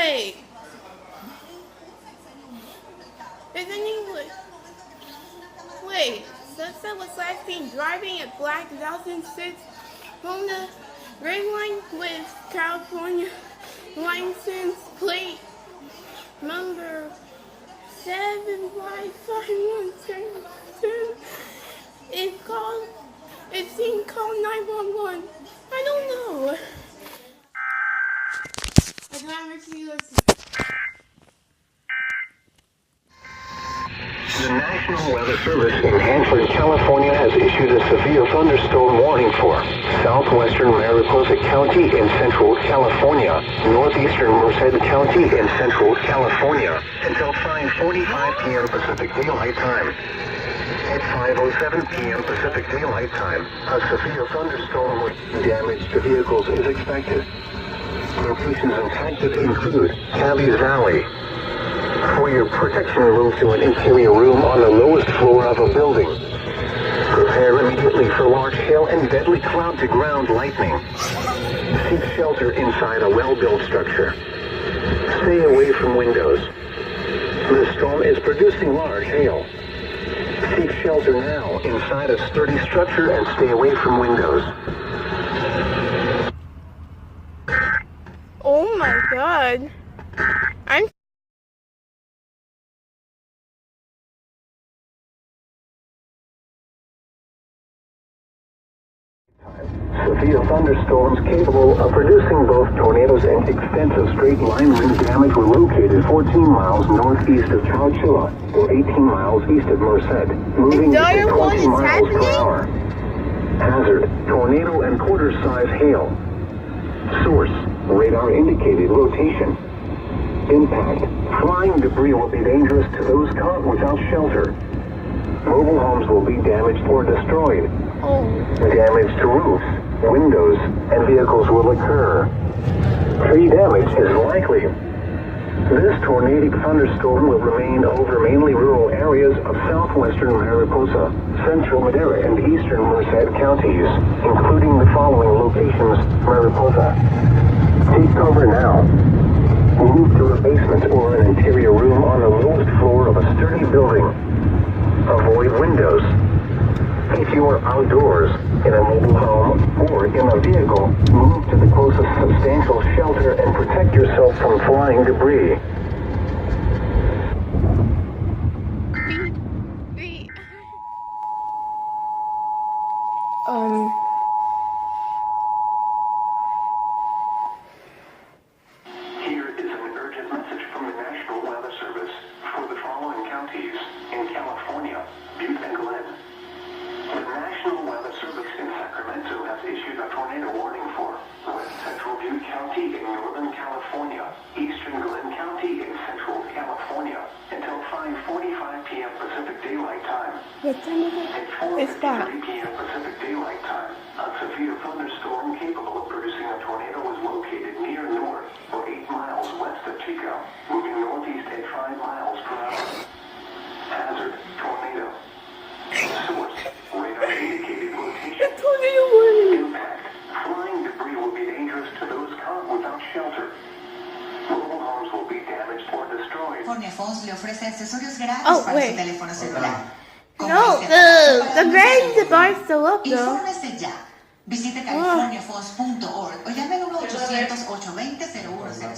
Wait. It's in English. Wait. Sunset was last seen driving a black 2006 Honda Ridgeline with California license plate number 75517. It's seen called 911. I don't know. I gotta make sure you listen. The National Weather Service in Hanford, California has issued a severe thunderstorm warning for southwestern Mariposa County in central California, northeastern Merced County in central California, until 5:45 p.m. Pacific Daylight Time. At 5:07 p.m. Pacific Daylight Time, a severe thunderstorm with damage to vehicles is expected. Locations impacted include Cabby's Valley. For your protection, move to an interior room on the lowest floor of a building. Prepare immediately for large hail and deadly cloud-to-ground lightning. Seek shelter inside a well-built structure. Stay away from windows. The storm is producing large hail. Seek shelter now inside a sturdy structure and stay away from windows. Oh my god. I'm Severe thunderstorms capable of producing both tornadoes and extensive straight-line wind damage were located 14 miles northeast of Chowchilla or 18 miles east of Merced, moving at 20 miles per hour. Hazard, tornado and quarter-size hail. Source, radar indicated rotation. Impact, flying debris will be dangerous to those caught without shelter. Mobile homes will be damaged or destroyed. Damage to roofs, windows, and vehicles will occur. Tree damage is likely. This tornadic thunderstorm will remain over mainly rural areas of southwestern Mariposa, central Madera, and eastern Merced counties, including the following locations: Mariposa. Take cover now. Move to a basement or an interior room on the lowest floor of a sturdy building. Avoid windows. If you are outdoors, in a mobile home, or in a vehicle, move to the closest substantial shelter and protect yourself from flying debris. Here is an urgent message from the National Weather Service for the following counties in California, Butte and Glen. The National Weather Service in Sacramento has issued a tornado warning for West Central Butte County in Northern California, Eastern Glen County in Central California, until 5:45 p.m. Pacific Daylight Time. What time is it? At 4:53 p.m. Pacific Daylight Time, a severe thunderstorm capable of producing a tornado was located near north or 8 miles west of Chico, moving northeast at 5 miles per hour. Hazard, tornado. Source, radar indicated rotation. Impact, flying debris will be dangerous to those caught without shelter. Mobile homes will be damaged or destroyed. California Phones le ofrece accesorios gratis para su teléfono celular. No, the bar is still up though. Infórmese ya. Visite californiaphones.org o llame al 1-800-820-0100.